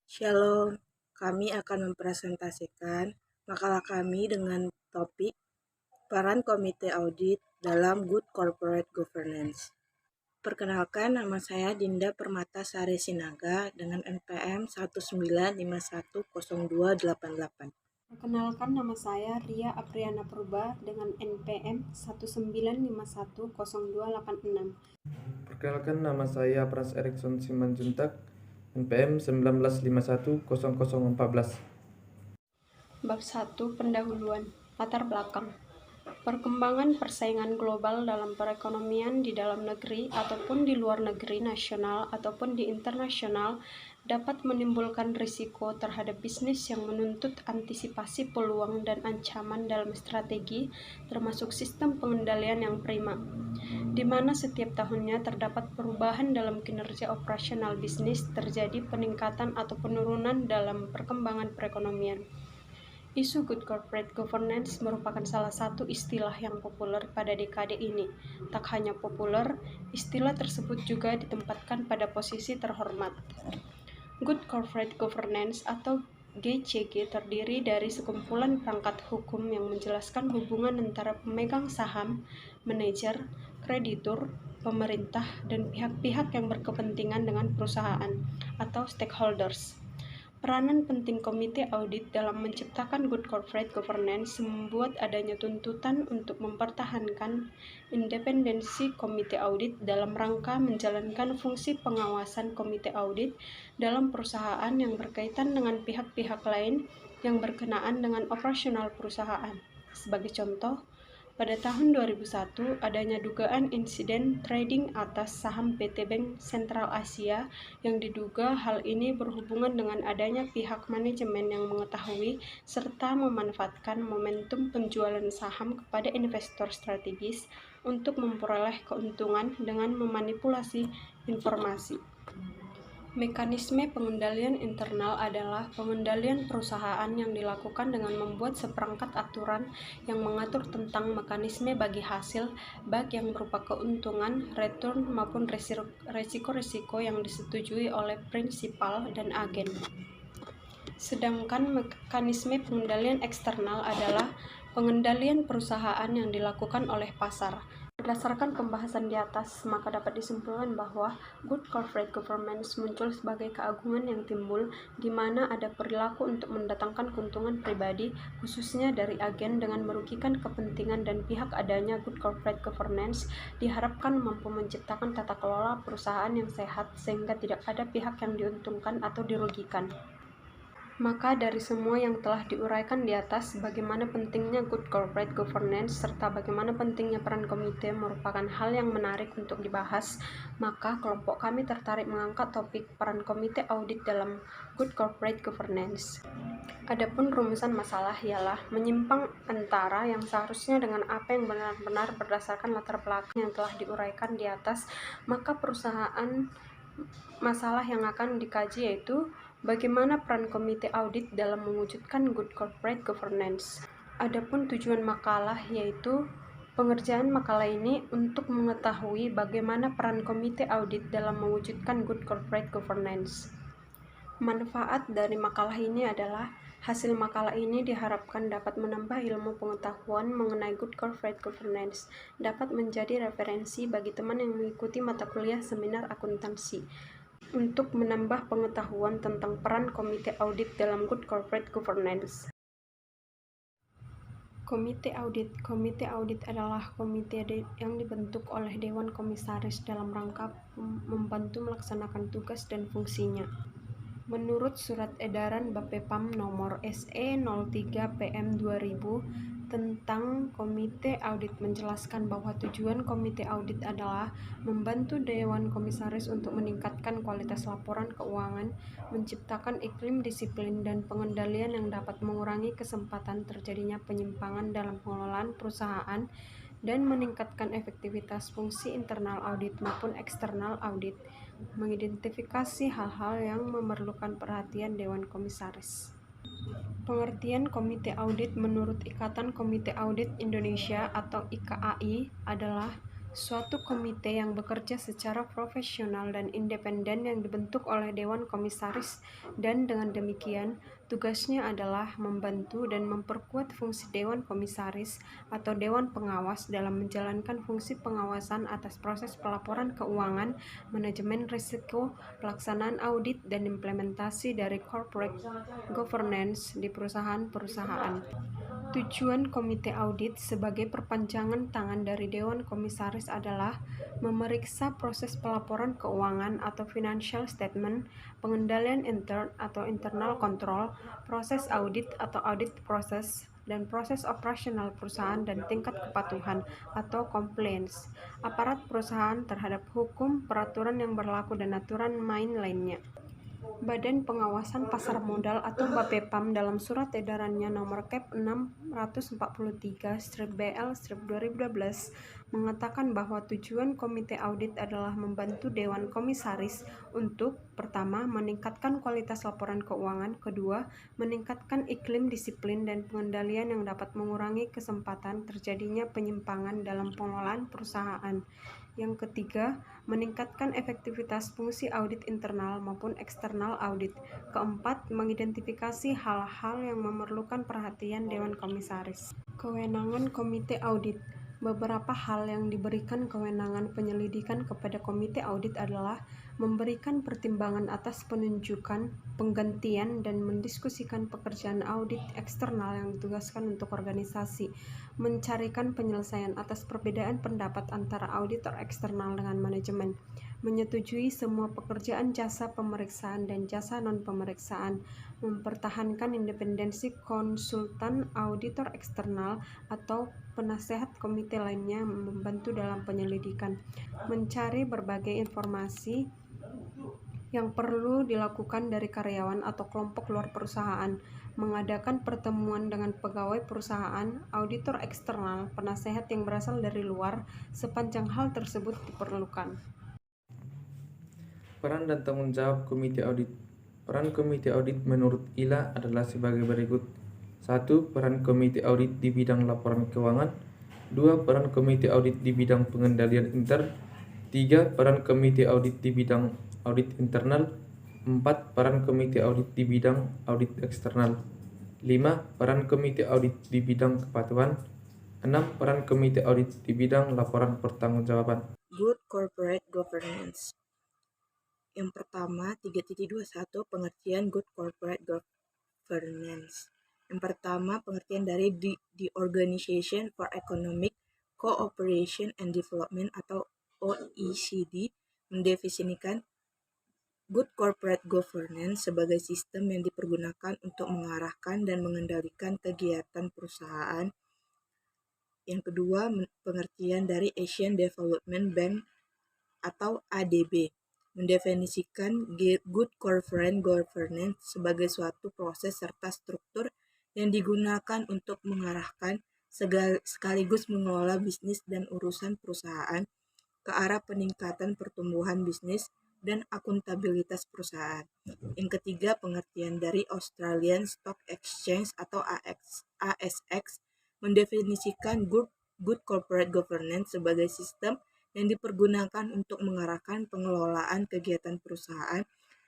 Shalom, kami akan mempresentasikan makalah kami dengan topik peran Komite Audit dalam Good Corporate Governance. Perkenalkan, nama saya Dinda Permatasari Sinaga dengan NPM 195102888. Perkenalkan, nama saya Ria Apriana Purba dengan NPM 195102886. Perkenalkan, nama saya Pras Erikson Simanjuntak, NPM 19510014. Bab 1. Pendahuluan. Latar belakang. Perkembangan persaingan global dalam perekonomian di dalam negeri ataupun di luar negeri, nasional ataupun di internasional, dapat menimbulkan risiko terhadap bisnis yang menuntut antisipasi peluang dan ancaman dalam strategi, termasuk sistem pengendalian yang prima, di mana setiap tahunnya terdapat perubahan dalam kinerja operasional bisnis, terjadi peningkatan atau penurunan dalam perkembangan perekonomian. Isu Good Corporate Governance merupakan salah satu istilah yang populer pada dekade ini. Tak hanya populer, istilah tersebut juga ditempatkan pada posisi terhormat. Good Corporate Governance atau GCG terdiri dari sekumpulan perangkat hukum yang menjelaskan hubungan antara pemegang saham, manajer, kreditur, pemerintah, dan pihak-pihak yang berkepentingan dengan perusahaan atau stakeholders. Peranan penting Komite Audit dalam menciptakan Good Corporate Governance membuat adanya tuntutan untuk mempertahankan independensi Komite Audit dalam rangka menjalankan fungsi pengawasan Komite Audit dalam perusahaan yang berkaitan dengan pihak-pihak lain yang berkenaan dengan operasional perusahaan. Sebagai contoh, pada tahun 2001, adanya dugaan insiden trading atas saham PT Bank Sentral Asia yang diduga hal ini berhubungan dengan adanya pihak manajemen yang mengetahui serta memanfaatkan momentum penjualan saham kepada investor strategis untuk memperoleh keuntungan dengan memanipulasi informasi. Mekanisme pengendalian internal adalah pengendalian perusahaan yang dilakukan dengan membuat seperangkat aturan yang mengatur tentang mekanisme bagi hasil, baik yang berupa keuntungan, return, maupun resiko-resiko yang disetujui oleh prinsipal dan agen. Sedangkan mekanisme pengendalian eksternal adalah pengendalian perusahaan yang dilakukan oleh pasar. Berdasarkan pembahasan di atas, maka dapat disimpulkan bahwa Good Corporate Governance muncul sebagai keagungan yang timbul di mana ada perilaku untuk mendatangkan keuntungan pribadi, khususnya dari agen dengan merugikan kepentingan dan pihak. Adanya Good Corporate Governance diharapkan mampu menciptakan tata kelola perusahaan yang sehat sehingga tidak ada pihak yang diuntungkan atau dirugikan. Maka dari semua yang telah diuraikan di atas, bagaimana pentingnya Good Corporate Governance serta bagaimana pentingnya peran komite merupakan hal yang menarik untuk dibahas, maka kelompok kami tertarik mengangkat topik peran komite audit dalam Good Corporate Governance. Adapun rumusan masalah ialah menyimpang antara yang seharusnya dengan apa yang benar-benar berdasarkan latar belakang yang telah diuraikan di atas, maka perusahaan masalah yang akan dikaji yaitu bagaimana peran komite audit dalam mewujudkan Good Corporate Governance. Adapun tujuan makalah yaitu pengerjaan makalah ini untuk mengetahui bagaimana peran komite audit dalam mewujudkan Good Corporate Governance. Manfaat dari makalah ini adalah hasil makalah ini diharapkan dapat menambah ilmu pengetahuan mengenai Good Corporate Governance, dapat menjadi referensi bagi teman yang mengikuti mata kuliah seminar akuntansi, untuk menambah pengetahuan tentang peran komite audit dalam Good Corporate Governance. Komite audit. Komite audit adalah komite yang dibentuk oleh Dewan Komisaris dalam rangka membantu melaksanakan tugas dan fungsinya. Menurut Surat Edaran Bapepam Nomor SE 03 PM 2000 tentang Komite Audit menjelaskan bahwa tujuan Komite Audit adalah membantu Dewan Komisaris untuk meningkatkan kualitas laporan keuangan, menciptakan iklim disiplin dan pengendalian yang dapat mengurangi kesempatan terjadinya penyimpangan dalam pengelolaan perusahaan, dan meningkatkan efektivitas fungsi internal audit maupun eksternal audit, mengidentifikasi hal-hal yang memerlukan perhatian Dewan Komisaris. Pengertian Komite Audit menurut Ikatan Komite Audit Indonesia atau IKAI adalah Suatu komite yang bekerja secara profesional dan independen yang dibentuk oleh Dewan Komisaris, dan dengan demikian tugasnya adalah membantu dan memperkuat fungsi Dewan Komisaris atau Dewan Pengawas dalam menjalankan fungsi pengawasan atas proses pelaporan keuangan, manajemen risiko, pelaksanaan audit, dan implementasi dari corporate governance di perusahaan-perusahaan. Tujuan Komite Audit sebagai perpanjangan tangan dari Dewan Komisaris adalah memeriksa proses pelaporan keuangan atau financial statement, pengendalian intern atau internal control, proses audit atau audit proses, dan proses operasional perusahaan dan tingkat kepatuhan atau compliance aparat perusahaan terhadap hukum, peraturan yang berlaku dan aturan main lainnya. Badan Pengawasan Pasar Modal atau BAPEPAM dalam surat edarannya nomor Kep 643-BL-2012 mengatakan bahwa tujuan Komite Audit adalah membantu Dewan Komisaris untuk pertama, meningkatkan kualitas laporan keuangan, kedua, meningkatkan iklim disiplin dan pengendalian yang dapat mengurangi kesempatan terjadinya penyimpangan dalam pengelolaan perusahaan. Yang ketiga, meningkatkan efektivitas fungsi audit internal maupun eksternal audit. Keempat, mengidentifikasi hal-hal yang memerlukan perhatian Dewan Komisaris. Kewenangan Komite Audit. Beberapa hal yang diberikan kewenangan penyelidikan kepada Komite Audit adalah memberikan pertimbangan atas penunjukan, penggantian, dan mendiskusikan pekerjaan audit eksternal yang ditugaskan untuk organisasi, mencarikan penyelesaian atas perbedaan pendapat antara auditor eksternal dengan manajemen, menyetujui semua pekerjaan jasa pemeriksaan dan jasa non-pemeriksaan, mempertahankan independensi konsultan auditor eksternal atau penasehat komite lainnya membantu dalam penyelidikan, mencari berbagai informasi yang perlu dilakukan dari karyawan atau kelompok luar perusahaan, mengadakan pertemuan dengan pegawai perusahaan, auditor eksternal, penasehat yang berasal dari luar, sepanjang hal tersebut diperlukan. Peran dan tanggung jawab Komite Audit. Peran Komite Audit menurut ILA adalah sebagai berikut. 1. Peran Komite Audit di bidang laporan keuangan. 2. Peran Komite Audit di bidang pengendalian intern. 3. Peran Komite Audit di bidang audit internal. 4. Peran Komite Audit di bidang audit eksternal. 5. Peran Komite Audit di bidang kepatuhan. 6. Peran Komite Audit di bidang laporan pertanggungjawaban. Good Corporate Governance. Yang pertama, 3.21 pengertian Good Corporate Governance. Yang pertama, pengertian dari the Organization for Economic Cooperation and Development atau OECD mendefinisikan Good Corporate Governance sebagai sistem yang dipergunakan untuk mengarahkan dan mengendalikan kegiatan perusahaan. Yang kedua, pengertian dari Asian Development Bank atau ADB mendefinisikan Good Corporate Governance sebagai suatu proses serta struktur yang digunakan untuk mengarahkan sekaligus mengelola bisnis dan urusan perusahaan ke arah peningkatan pertumbuhan bisnis dan akuntabilitas perusahaan. Yang ketiga, pengertian dari Australian Stock Exchange atau ASX mendefinisikan Good Corporate Governance sebagai sistem yang dipergunakan untuk mengarahkan pengelolaan kegiatan perusahaan.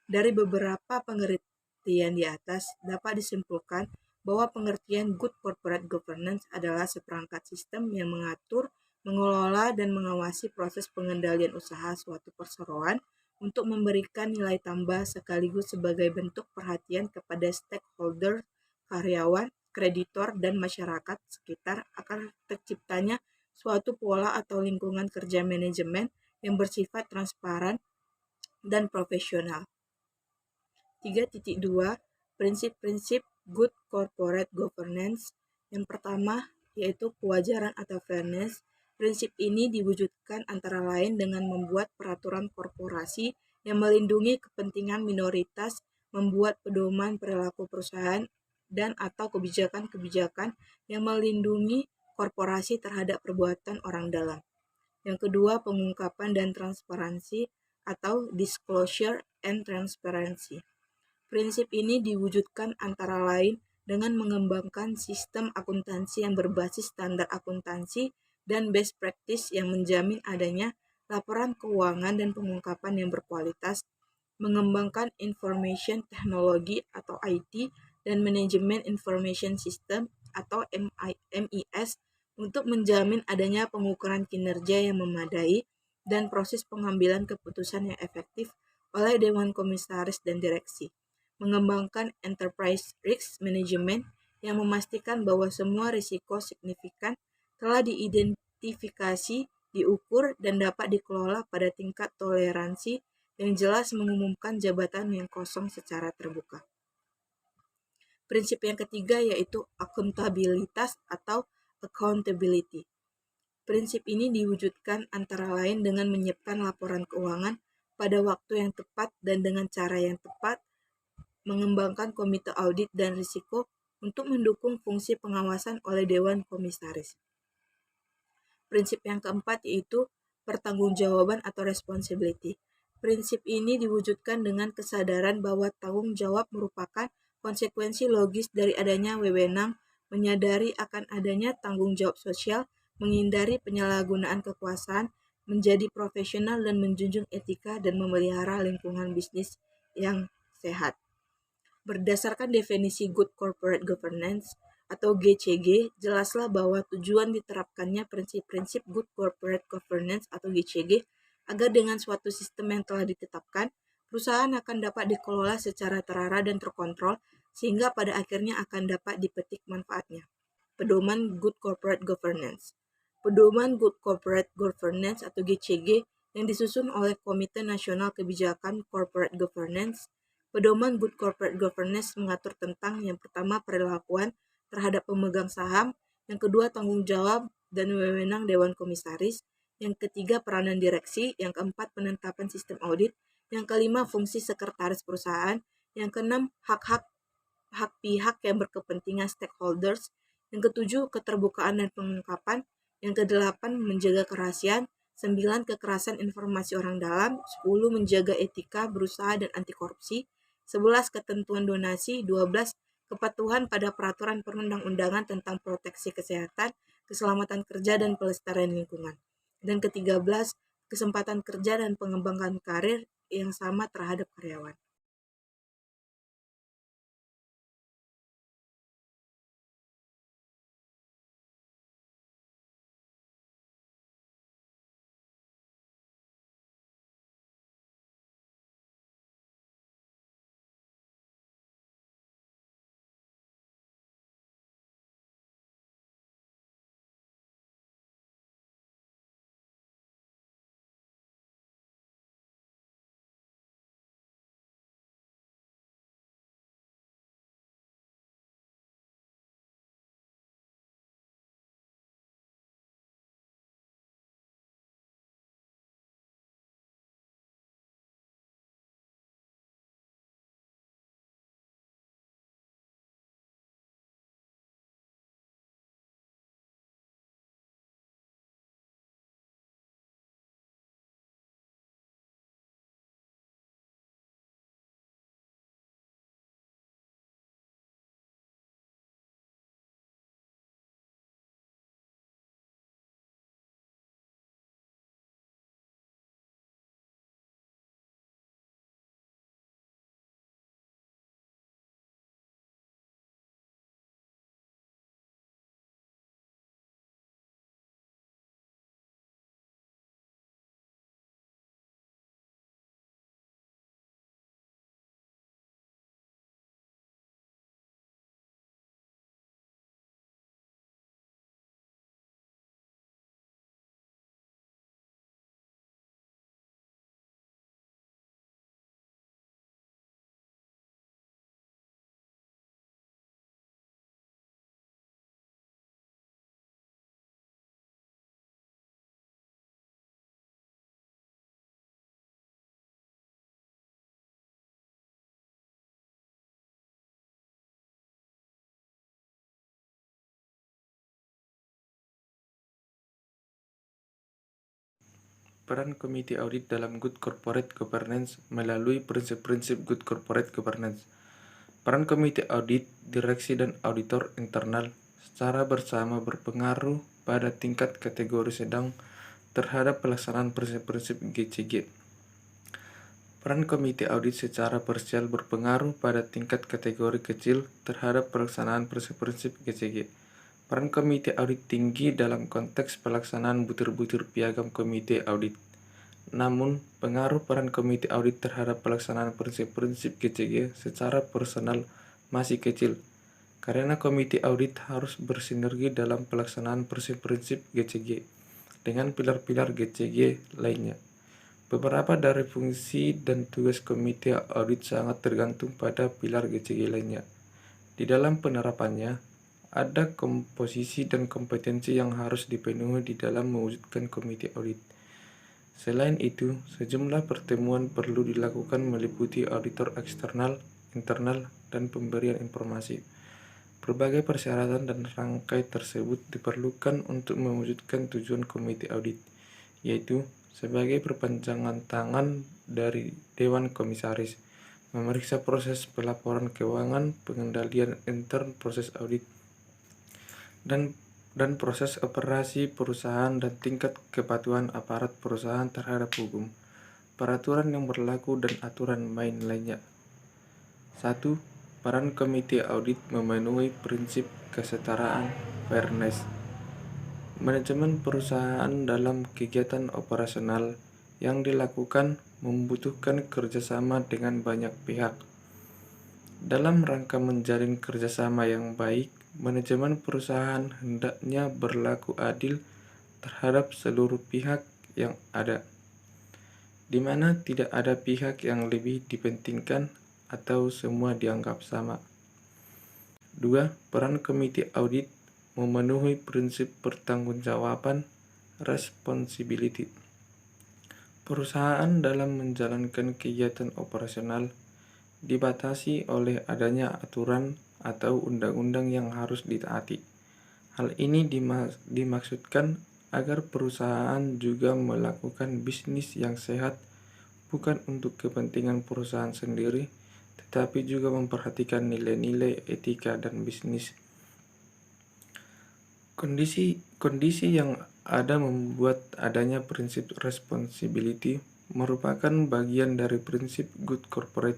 Dari beberapa pengertian di atas, dapat disimpulkan bahwa pengertian Good Corporate Governance adalah seperangkat sistem yang mengatur, mengelola, dan mengawasi proses pengendalian usaha suatu perseroan untuk memberikan nilai tambah sekaligus sebagai bentuk perhatian kepada stakeholder, karyawan, kreditor, dan masyarakat sekitar akan terciptanya suatu pola atau lingkungan kerja manajemen yang bersifat transparan dan profesional. 3.2 Prinsip-prinsip Good Corporate Governance. Yang pertama yaitu kewajaran atau fairness. Prinsip ini diwujudkan antara lain dengan membuat peraturan korporasi yang melindungi kepentingan minoritas, membuat pedoman perilaku perusahaan, dan atau kebijakan-kebijakan yang melindungi korporasi terhadap perbuatan orang dalam. Yang kedua, pengungkapan dan transparansi atau disclosure and transparency. Prinsip ini diwujudkan antara lain dengan mengembangkan sistem akuntansi yang berbasis standar akuntansi dan best practice yang menjamin adanya laporan keuangan dan pengungkapan yang berkualitas, mengembangkan information technology atau IT dan manajemen information system atau MIS untuk menjamin adanya pengukuran kinerja yang memadai dan proses pengambilan keputusan yang efektif oleh Dewan Komisaris dan Direksi. Mengembangkan enterprise risk management yang memastikan bahwa semua risiko signifikan telah diidentifikasi, diukur, dan dapat dikelola pada tingkat toleransi yang jelas, mengumumkan jabatan yang kosong secara terbuka. Prinsip yang ketiga yaitu akuntabilitas atau accountability. Prinsip ini diwujudkan antara lain dengan menyiapkan laporan keuangan pada waktu yang tepat dan dengan cara yang tepat, mengembangkan komite audit dan risiko untuk mendukung fungsi pengawasan oleh Dewan Komisaris. Prinsip yang keempat yaitu pertanggungjawaban atau responsibility. Prinsip ini diwujudkan dengan kesadaran bahwa tanggung jawab merupakan konsekuensi logis dari adanya wewenang, menyadari akan adanya tanggung jawab sosial, menghindari penyalahgunaan kekuasaan, menjadi profesional dan menjunjung etika dan memelihara lingkungan bisnis yang sehat. Berdasarkan definisi Good Corporate Governance atau GCG, jelaslah bahwa tujuan diterapkannya prinsip-prinsip Good Corporate Governance atau GCG agar dengan suatu sistem yang telah ditetapkan, perusahaan akan dapat dikelola secara terarah dan terkontrol sehingga pada akhirnya akan dapat dipetik manfaatnya. Pedoman Good Corporate Governance. Pedoman Good Corporate Governance atau GCG yang disusun oleh Komite Nasional Kebijakan Corporate Governance. Pedoman Good Corporate Governance mengatur tentang yang pertama perlakuan terhadap pemegang saham, yang kedua tanggung jawab dan wewenang Dewan Komisaris, yang ketiga peranan direksi, yang keempat penetapan sistem audit, yang kelima fungsi sekretaris perusahaan, yang keenam hak pihak yang berkepentingan stakeholders, yang ketujuh keterbukaan dan pengungkapan, yang kedelapan menjaga kerahasiaan, 9 kekerasan informasi orang dalam, 10 menjaga etika berusaha dan anti korupsi, 11 ketentuan donasi, 12 kepatuhan pada peraturan perundang-undangan tentang proteksi kesehatan, keselamatan kerja dan pelestarian lingkungan, dan ke-13 kesempatan kerja dan pengembangan karir yang sama terhadap karyawan. Peran Komite Audit dalam Good Corporate Governance melalui prinsip-prinsip Good Corporate Governance. Peran Komite Audit, Direksi dan Auditor Internal secara bersama berpengaruh pada tingkat kategori sedang terhadap pelaksanaan prinsip-prinsip GCG. Peran komite audit secara parsial berpengaruh pada tingkat kategori kecil terhadap pelaksanaan prinsip-prinsip GCG. Peran komite audit tinggi dalam konteks pelaksanaan butir-butir piagam komite audit. Namun, pengaruh peran komite audit terhadap pelaksanaan prinsip-prinsip GCG secara personal masih kecil, karena komite audit harus bersinergi dalam pelaksanaan prinsip-prinsip GCG dengan pilar-pilar GCG lainnya. Beberapa dari fungsi dan tugas komite audit sangat tergantung pada pilar GCG lainnya. Di dalam penerapannya, ada komposisi dan kompetensi yang harus dipenuhi di dalam mewujudkan komite audit. Selain itu, sejumlah pertemuan perlu dilakukan meliputi auditor eksternal, internal, dan pemberian informasi. Berbagai persyaratan dan rangkai tersebut diperlukan untuk mewujudkan tujuan komite audit, yaitu sebagai perpanjangan tangan dari Dewan Komisaris, memeriksa proses pelaporan keuangan, pengendalian intern proses audit, dan proses operasi perusahaan dan tingkat kepatuhan aparat perusahaan terhadap hukum, peraturan yang berlaku, dan aturan main lainnya. 1. Peran komite audit memenuhi prinsip kesetaraan fairness. Manajemen perusahaan dalam kegiatan operasional yang dilakukan membutuhkan kerjasama dengan banyak pihak. Dalam rangka menjalin kerjasama yang baik, manajemen perusahaan hendaknya berlaku adil terhadap seluruh pihak yang ada, di mana tidak ada pihak yang lebih dipentingkan atau semua dianggap sama. 2. Peran komite audit memenuhi prinsip pertanggungjawaban responsibility. Perusahaan dalam menjalankan kegiatan operasional dibatasi oleh adanya aturan atau undang-undang yang harus ditaati. Hal ini dimaksudkan agar perusahaan juga melakukan bisnis yang sehat, bukan untuk kepentingan perusahaan sendiri, tetapi juga memperhatikan nilai-nilai etika dan bisnis. Kondisi yang ada membuat adanya prinsip responsibility merupakan bagian dari prinsip good corporate